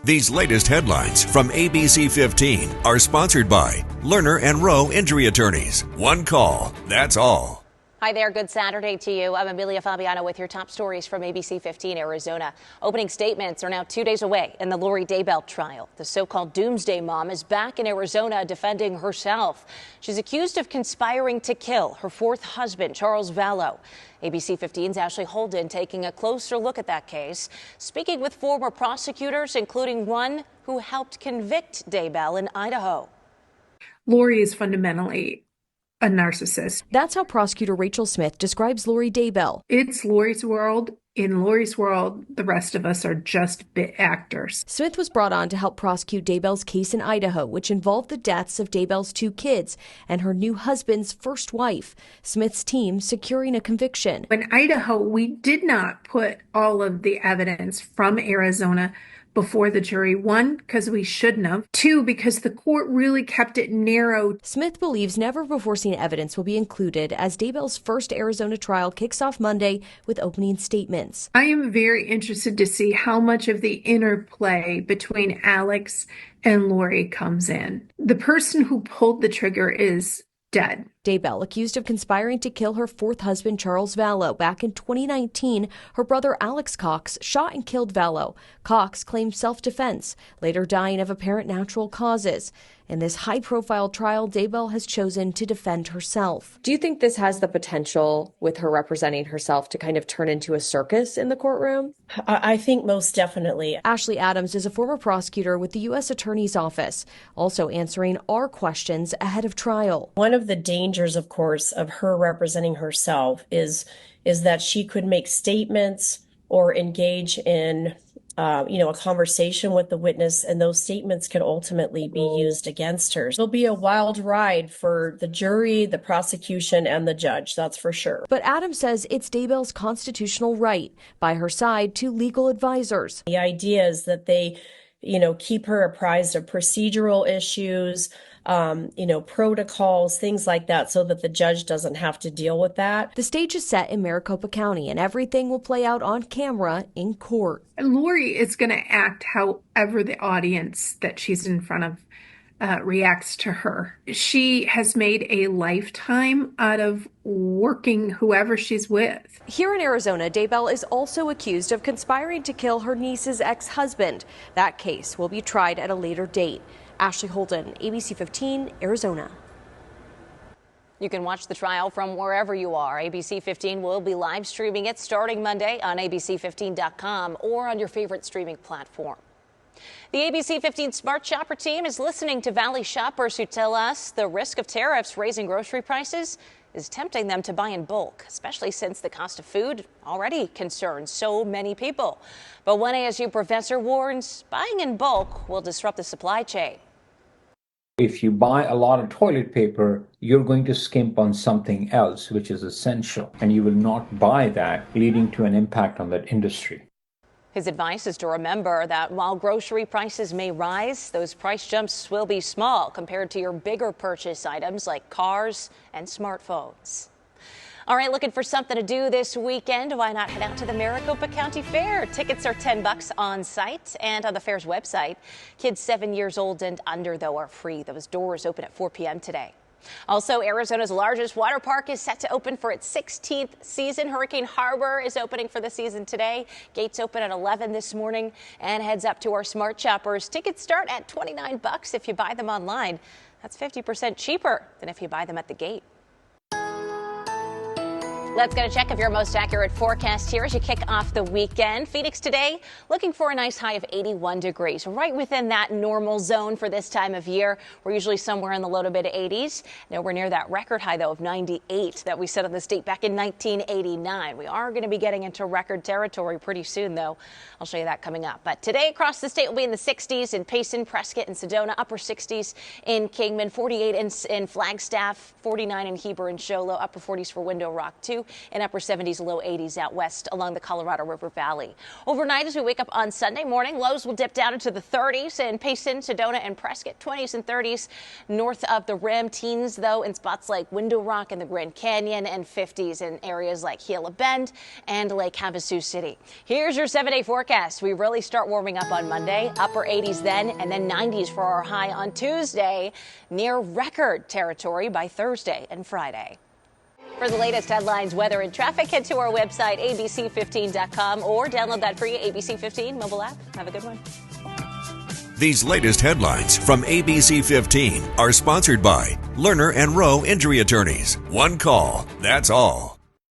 These latest headlines from ABC15 are sponsored by Lerner and Rowe Injury Attorneys. One call, that's all. Hi there, good Saturday to you. I'm Amelia Fabiano with your top stories from ABC15 Arizona. Opening statements are now 2 days away in the Lori Daybell trial. The so-called doomsday mom is back in Arizona defending herself. She's accused of conspiring to kill her fourth husband, Charles Vallow. ABC15's Ashley Holden taking a closer look at that case, speaking with former prosecutors, including one who helped convict Daybell in Idaho. Lori is fundamentally a narcissist. That's how prosecutor Rachel Smith describes Lori Daybell. It's Lori's world. In Lori's world, the rest of us are just bit actors. Smith was brought on to help prosecute Daybell's case in Idaho, which involved the deaths of Daybell's 2 kids and her new husband's first wife. Smith's team securing a conviction. In Idaho, we did not put all of the evidence from Arizona before the jury. 1, because we shouldn't have. 2, because the court really kept it narrow. Smith believes never before seen evidence will be included as Daybell's first Arizona trial kicks off Monday with opening statements. I am very interested to see how much of the interplay between Alex and Lori comes in. The person who pulled the trigger is dead. Daybell, accused of conspiring to kill her fourth husband, Charles Vallow. Back in 2019, her brother Alex Cox shot and killed Vallow. Cox claimed self-defense, later dying of apparent natural causes. In this high-profile trial, Daybell has chosen to defend herself. Do you think this has the potential, with her representing herself, to kind of turn into a circus in the courtroom? I think most definitely. Ashley Adams is a former prosecutor with the U.S. Attorney's Office, also answering our questions ahead of trial. One of the dangers, of course, of her representing herself is that she could make statements or engage in a conversation with the witness, and those statements could ultimately be used against her. It'll be a wild ride for the jury, the prosecution, and the judge, that's for sure. But Adams says it's Daybell's constitutional right. By her side, 2 legal advisors. The idea is that they, keep her apprised of procedural issues, protocols, things like that, so that the judge doesn't have to deal with that. The stage is set in Maricopa County, and everything will play out on camera in court. Lori is going to act however the audience that she's in front of reacts to her. She has made a lifetime out of working whoever she's with. Here in Arizona, Daybell is also accused of conspiring to kill her niece's ex-husband. That case will be tried at a later date. Ashley Holden, ABC15, Arizona. You can watch the trial from wherever you are. ABC15 will be live streaming it starting Monday on ABC15.com or on your favorite streaming platform. The ABC15 Smart Shopper team is listening to Valley shoppers who tell us the risk of tariffs raising grocery prices is tempting them to buy in bulk, especially since the cost of food already concerns so many people. But one ASU professor warns buying in bulk will disrupt the supply chain. If you buy a lot of toilet paper, you're going to skimp on something else which is essential, and you will not buy that, leading to an impact on that industry. His advice is to remember that while grocery prices may rise, those price jumps will be small compared to your bigger purchase items like cars and smartphones. All right, looking for something to do this weekend? Why not head out to the Maricopa County Fair? Tickets are $10 on site and on the fair's website. Kids 7 years old and under, though, are free. Those doors open at 4 p.m. today. Also, Arizona's largest water park is set to open for its 16th season. Hurricane Harbor is opening for the season today. Gates open at 11 this morning. And heads up to our Smart Shoppers. Tickets start at $29 if you buy them online. That's 50% cheaper than if you buy them at the gate. Let's get a check of your most accurate forecast here as you kick off the weekend. Phoenix today looking for a nice high of 81 degrees, right within that normal zone for this time of year. We're usually somewhere in the low to mid 80s. Nowhere near that record high, though, of 98 that we set on the state back in 1989. We are going to be getting into record territory pretty soon, though. I'll show you that coming up. But today across the state will be in the 60s in Payson, Prescott, and Sedona, upper 60s in Kingman, 48 in Flagstaff, 49 in Heber and Show Low, upper 40s for Window Rock, too. and upper 70s, low 80s out west along the Colorado River Valley. Overnight, as we wake up on Sunday morning, lows will dip down into the 30s in Payson, Sedona, and Prescott, 20s and 30s north of the rim. Teens, though, in spots like Window Rock and the Grand Canyon, and 50s in areas like Gila Bend and Lake Havasu City. Here's your 7-day forecast. We really start warming up on Monday, upper 80s then, and then 90s for our high on Tuesday, near record territory by Thursday and Friday. For the latest headlines, weather, and traffic, head to our website, abc15.com, or download that free ABC15 mobile app. Have a good one. These latest headlines from ABC15 are sponsored by Lerner and Rowe Injury Attorneys. One call, that's all.